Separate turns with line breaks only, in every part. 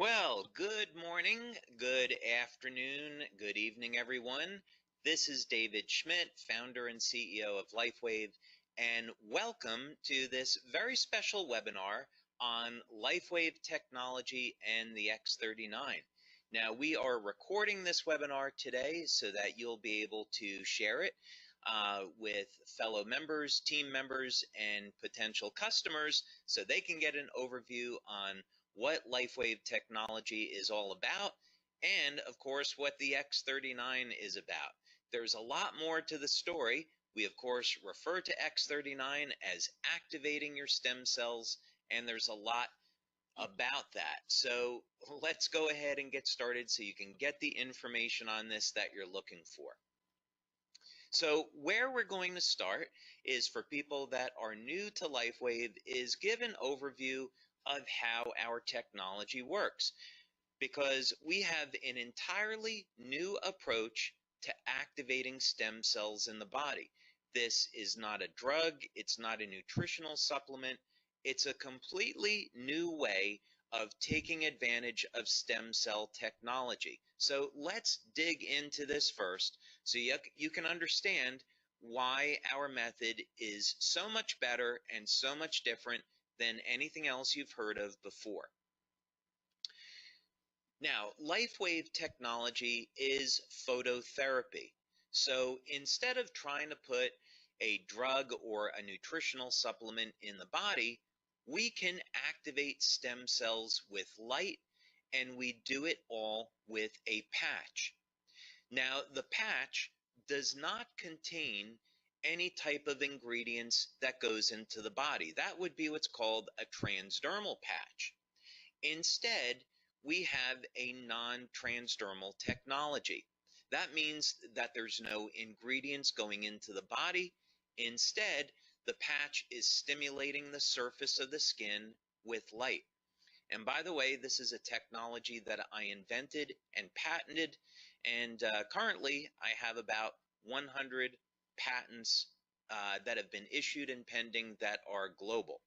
Well, good morning, good afternoon, good evening, everyone. This is David Schmidt, founder and CEO of Lifewave, and welcome to this very special webinar on Lifewave technology and the X39. Now, we are recording this webinar today so that you'll be able to share it with fellow members, team members, and potential customers so they can get an overview on what Lifewave technology is all about, and of course what the X39 is about. There's a lot more to the story. We of course refer to X39 as activating your stem cells, and there's a lot about that. So let's go ahead and get started so you can get the information on this that you're looking for. So where we're going to start is for people that are new to Lifewave is give an overview of how our technology works, because we have an entirely new approach to activating stem cells in the body. This is not a drug, it's not a nutritional supplement, it's a completely new way of taking advantage of stem cell technology. So let's dig into this first so you can understand why our method is so much better and so much different than anything else you've heard of before. Now, Lifewave technology is phototherapy. So instead of trying to put a drug or a nutritional supplement in the body, we can activate stem cells with light, and we do it all with a patch. Now, the patch does not contain any type of ingredients that goes into the body. That would be what's called a transdermal patch. Instead, we have a non-transdermal technology. That means that there's no ingredients going into the body. Instead, the patch is stimulating the surface of the skin with light. And by the way, this is a technology that I invented and patented, and currently I have about 100 patents that have been issued and pending that are global.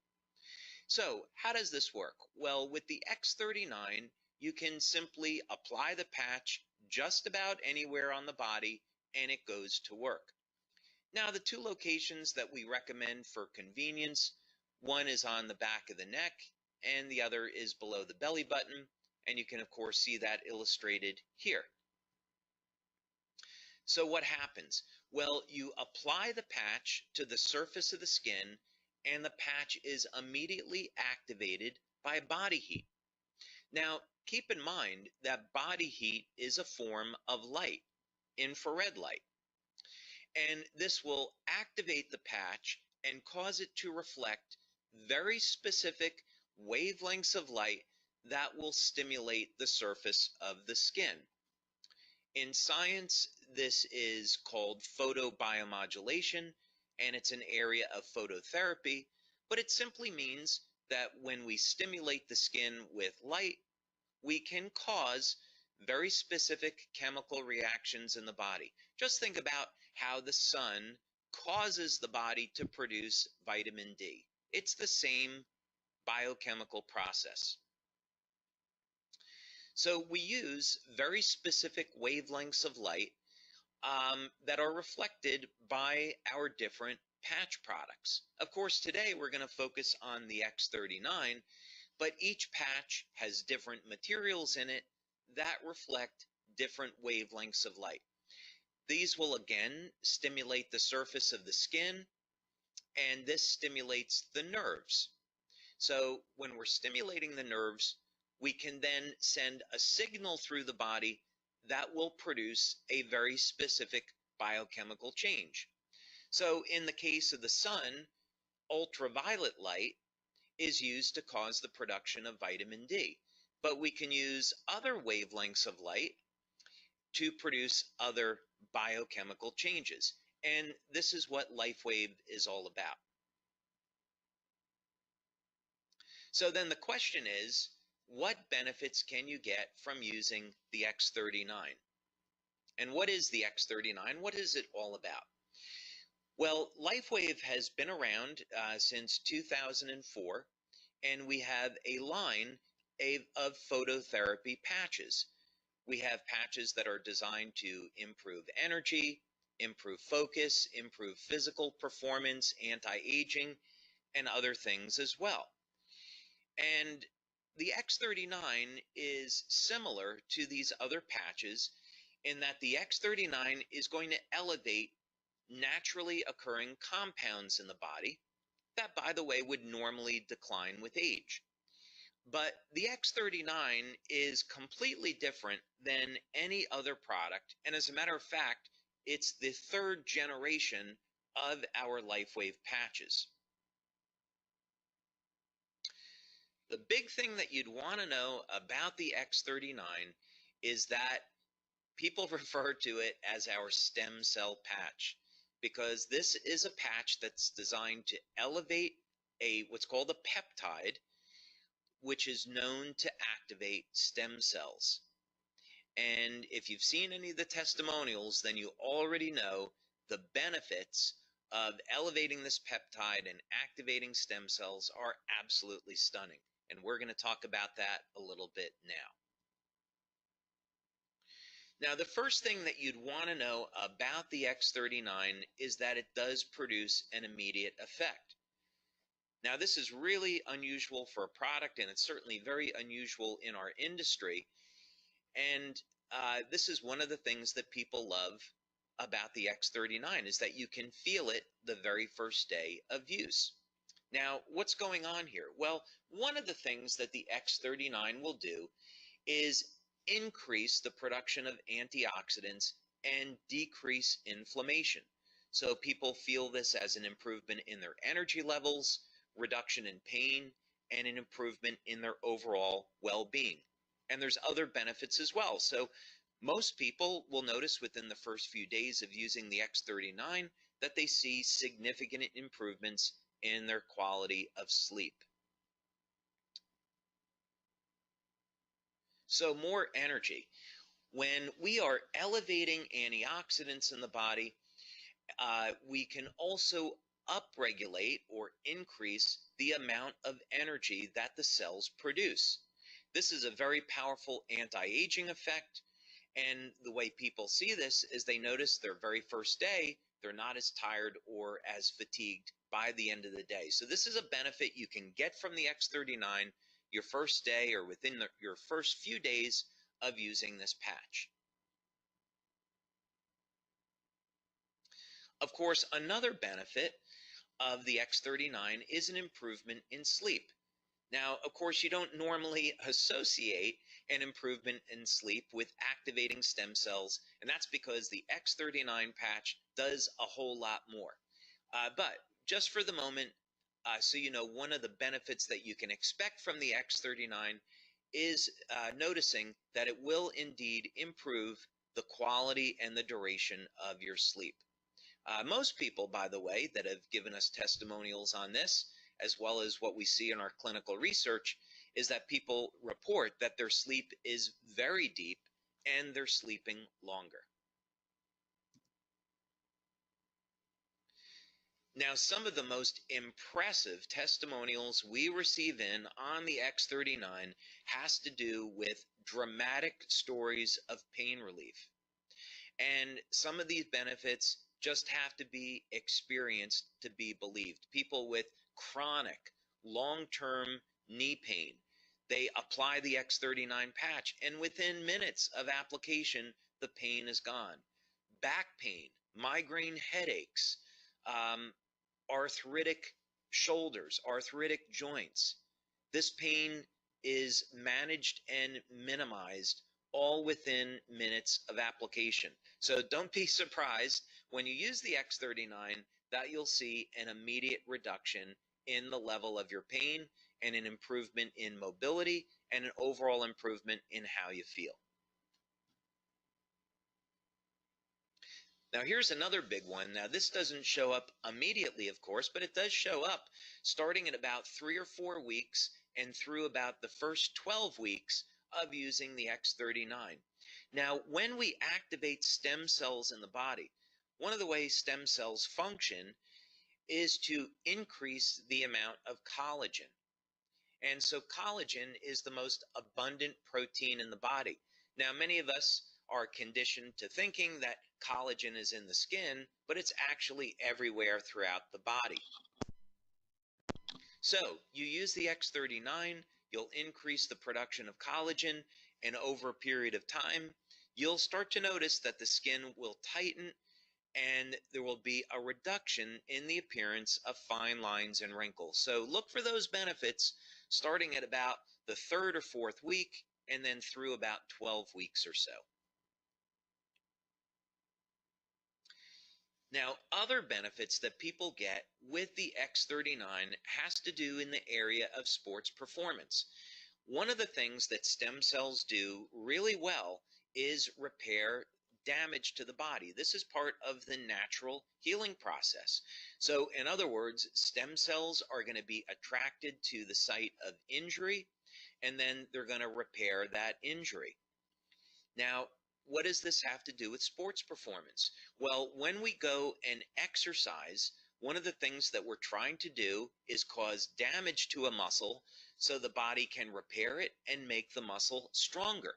So how does this work? Well, with the X39, you can simply apply the patch just about anywhere on the body and it goes to work. Now, the two locations that we recommend for convenience, one is on the back of the neck and the other is below the belly button, and you can of course see that illustrated here. So what happens? Well, you apply the patch to the surface of the skin and the patch is immediately activated by body heat. Now, keep in mind that body heat is a form of light, infrared light. And this will activate the patch and cause it to reflect very specific wavelengths of light that will stimulate the surface of the skin. In science, this is called photobiomodulation, and it's an area of phototherapy, but it simply means that when we stimulate the skin with light, we can cause very specific chemical reactions in the body. Just think about how the sun causes the body to produce vitamin D. It's the same biochemical process. So we use very specific wavelengths of light that are reflected by our different patch products. Of course, today we're going to focus on the X39, but each patch has different materials in it that reflect different wavelengths of light. These will again stimulate the surface of the skin, and this stimulates the nerves. So when we're stimulating the nerves, we can then send a signal through the body that will produce a very specific biochemical change. So in the case of the sun, ultraviolet light is used to cause the production of vitamin D. But we can use other wavelengths of light to produce other biochemical changes. And this is what Lifewave is all about. So then the question is, what benefits can you get from using the X39? And what is the X39? What is it all about? Well, Lifewave has been around since 2004, and we have a line of phototherapy patches. We have patches that are designed to improve energy, improve focus, improve physical performance, anti-aging, and other things as well. And the X39 is similar to these other patches in that the X39 is going to elevate naturally occurring compounds in the body that, by the way, would normally decline with age. But the X39 is completely different than any other product, and as a matter of fact, it's the third generation of our LifeWave patches. The big thing that you'd want to know about the X39 is that people refer to it as our stem cell patch, because this is a patch that's designed to elevate what's called a peptide, which is known to activate stem cells. And if you've seen any of the testimonials, then you already know the benefits of elevating this peptide and activating stem cells are absolutely stunning. And we're going to talk about that a little bit now. Now, the first thing that you'd want to know about the X39 is that it does produce an immediate effect. Now, this is really unusual for a product, and it's certainly very unusual in our industry. And this is one of the things that people love about the X39 is that you can feel it the very first day of use. Now, what's going on here? Well, one of the things that the X39 will do is increase the production of antioxidants and decrease inflammation. So people feel this as an improvement in their energy levels, reduction in pain, and an improvement in their overall well-being. And there's other benefits as well. So most people will notice within the first few days of using the X39 that they see significant improvements in their quality of sleep. So more energy. When we are elevating antioxidants in the body, we can also upregulate or increase the amount of energy that the cells produce. This is a very powerful anti-aging effect, and the way people see this is they notice their very first day, they're not as tired or as fatigued by the end of the day. So this is a benefit you can get from the X39 your first day or within your first few days of using this patch. Of course, another benefit of the X39 is an improvement in sleep. Now, of course, you don't normally associate an improvement in sleep with activating stem cells, and that's because the X39 patch does a whole lot more. But just for the moment, so you know, one of the benefits that you can expect from the X39 is noticing that it will indeed improve the quality and the duration of your sleep. Most people, by the way, that have given us testimonials on this, as well as what we see in our clinical research, is that people report that their sleep is very deep and they're sleeping longer. Now, some of the most impressive testimonials we receive in on the X39 has to do with dramatic stories of pain relief. And some of these benefits just have to be experienced to be believed. People with chronic, long-term knee pain, they apply the X39 patch, and within minutes of application, the pain is gone. Back pain, migraine headaches, arthritic shoulders, arthritic joints. This pain is managed and minimized all within minutes of application. So don't be surprised when you use the X39 that you'll see an immediate reduction in the level of your pain and an improvement in mobility and an overall improvement in how you feel. Now, here's another big one. Now, this doesn't show up immediately, of course, but it does show up starting at about 3 or 4 weeks and through about the first 12 weeks of using the X39. Now, when we activate stem cells in the body, one of the ways stem cells function is to increase the amount of collagen. And so collagen is the most abundant protein in the body. Now, many of us are conditioned to thinking that collagen is in the skin, but it's actually everywhere throughout the body. So you use the X39, you'll increase the production of collagen, and over a period of time, you'll start to notice that the skin will tighten and there will be a reduction in the appearance of fine lines and wrinkles. So look for those benefits starting at about the 3rd or 4th week and then through about 12 weeks or so. Now, other benefits that people get with the X39 has to do in the area of sports performance. One of the things that stem cells do really well is repair damage to the body. This is part of the natural healing process. So in other words, stem cells are going to be attracted to the site of injury, and then they're going to repair that injury. Now, what does this have to do with sports performance? Well, when we go and exercise, one of the things that we're trying to do is cause damage to a muscle so the body can repair it and make the muscle stronger.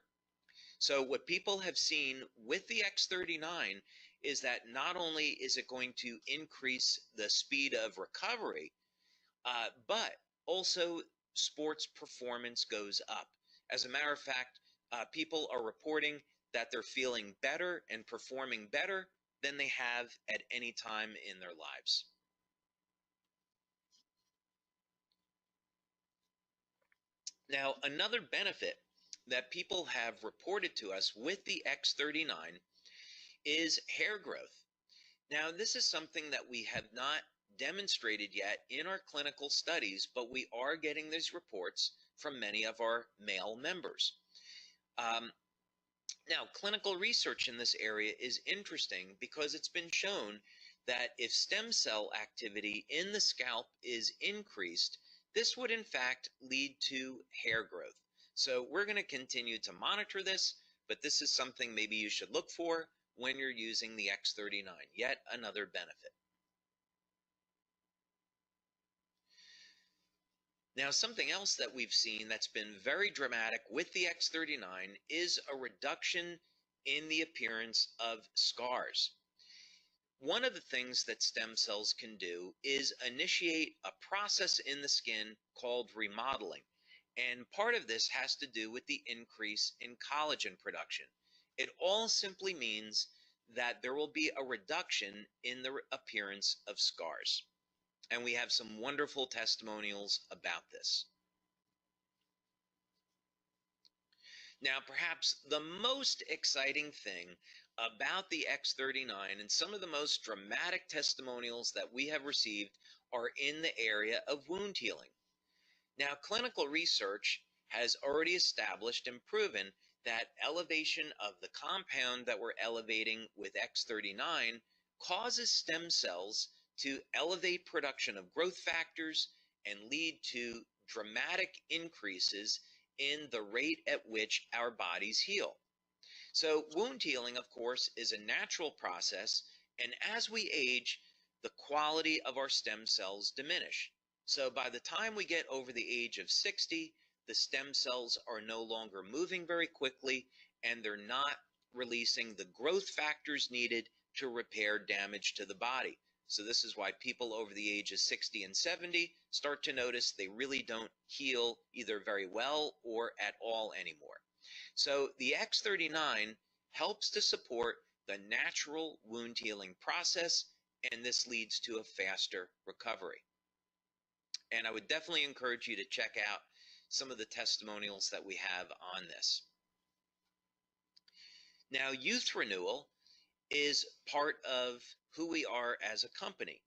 So what people have seen with the X39 is that not only is it going to increase the speed of recovery, but also sports performance goes up. As a matter of fact, people are reporting that they're feeling better and performing better than they have at any time in their lives. Now, another benefit that people have reported to us with the X39 is hair growth. Now, this is something that we have not demonstrated yet in our clinical studies, but we are getting these reports from many of our male members. Now, clinical research in this area is interesting because it's been shown that if stem cell activity in the scalp is increased, this would in fact lead to hair growth. So we're going to continue to monitor this, but this is something maybe you should look for when you're using the X39, yet another benefit. Now, something else that we've seen that's been very dramatic with the X39 is a reduction in the appearance of scars. One of the things that stem cells can do is initiate a process in the skin called remodeling. And part of this has to do with the increase in collagen production. It all simply means that there will be a reduction in the appearance of scars. And we have some wonderful testimonials about this. Now, perhaps the most exciting thing about the X39 and some of the most dramatic testimonials that we have received are in the area of wound healing. Now, clinical research has already established and proven that elevation of the compound that we're elevating with X39 causes stem cells to elevate production of growth factors and lead to dramatic increases in the rate at which our bodies heal. So wound healing, of course, is a natural process, and as we age, the quality of our stem cells diminish. So by the time we get over the age of 60, the stem cells are no longer moving very quickly, and they're not releasing the growth factors needed to repair damage to the body. So this is why people over the age of 60 and 70 start to notice they really don't heal either very well or at all anymore. So the X39 helps to support the natural wound healing process, and this leads to a faster recovery. And I would definitely encourage you to check out some of the testimonials that we have on this. Now, youth renewal is part of who we are as a company.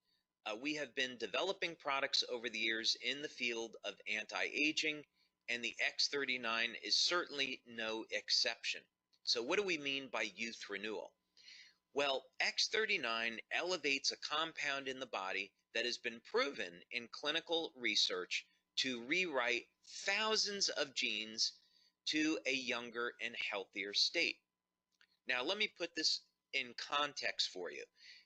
We have been developing products over the years in the field of anti-aging, and the X39 is certainly no exception. So what do we mean by youth renewal? Well, X39 elevates a compound in the body that has been proven in clinical research to rewrite thousands of genes to a younger and healthier state. Now, let me put this in context for you.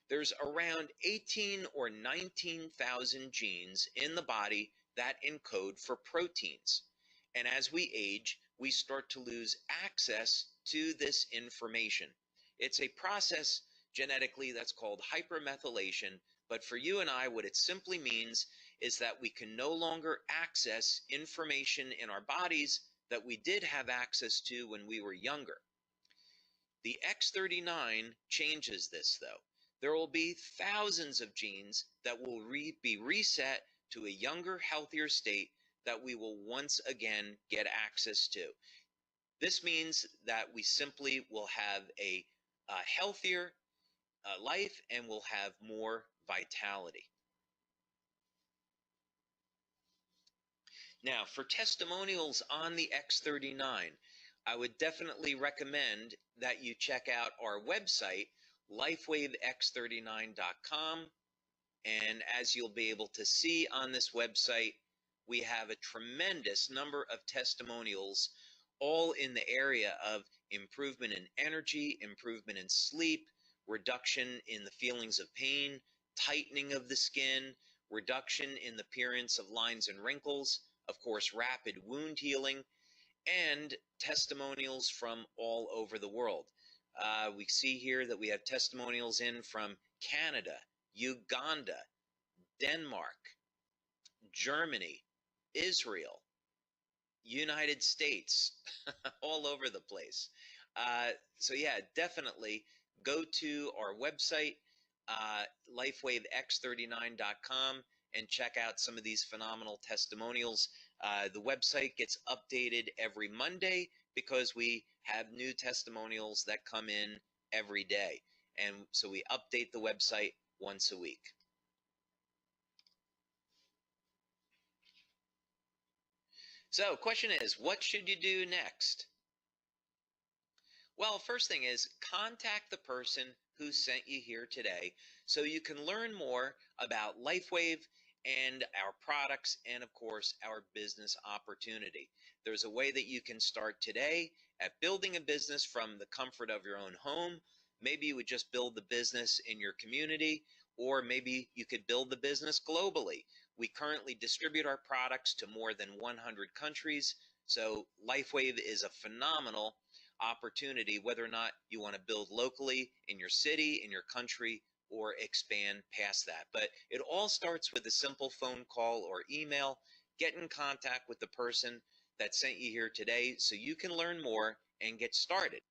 There's around 18 or 19,000 genes in the body that encode for proteins. And as we age, we start to lose access to this information. It's a process genetically that's called hypermethylation, but for you and I, what it simply means is that we can no longer access information in our bodies that we did have access to when we were younger. The X39 changes this, though. There will be thousands of genes that will be reset to a younger, healthier state that we will once again get access to. This means that we simply will have a healthier life and will have more vitality. Now, for testimonials on the X39, I would definitely recommend that you check out our website, LifeWaveX39.com. And as you'll be able to see on this website, we have a tremendous number of testimonials, all in the area of improvement in energy, improvement in sleep, reduction in the feelings of pain, tightening of the skin, reduction in the appearance of lines and wrinkles, of course, rapid wound healing, and testimonials from all over the world. We see here that we have testimonials in from Canada, Uganda, Denmark, Germany, Israel, United States, all over the place. So yeah, definitely go to our website, LifeWaveX39.com, and check out some of these phenomenal testimonials. The website gets updated every Monday because we have new testimonials that come in every day. And so we update the website once a week. So, question is, what should you do next? Well, first thing is, contact the person who sent you here today so you can learn more about LifeWave and our products and, of course, our business opportunity. There's a way that you can start today at building a business from the comfort of your own home. Maybe you would just build the business in your community, or maybe you could build the business globally. We currently distribute our products to more than 100 countries, so LifeWave is a phenomenal opportunity, whether or not you want to build locally in your city, in your country, or expand past that. But it all starts with a simple phone call or email. Get in contact with the person that sent you here today so you can learn more and get started.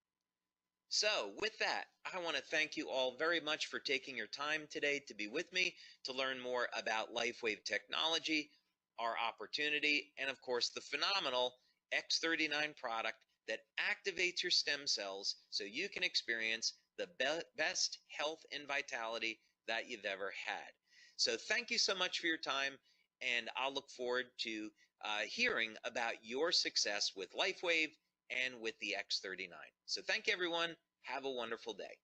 So with that, I want to thank you all very much for taking your time today to be with me to learn more about LifeWave technology, our opportunity, and of course the phenomenal X39 product that activates your stem cells so you can experience the best health and vitality that you've ever had. So thank you so much for your time, and I'll look forward to hearing about your success with LifeWave and with the X39. So thank you, everyone. Have a wonderful day.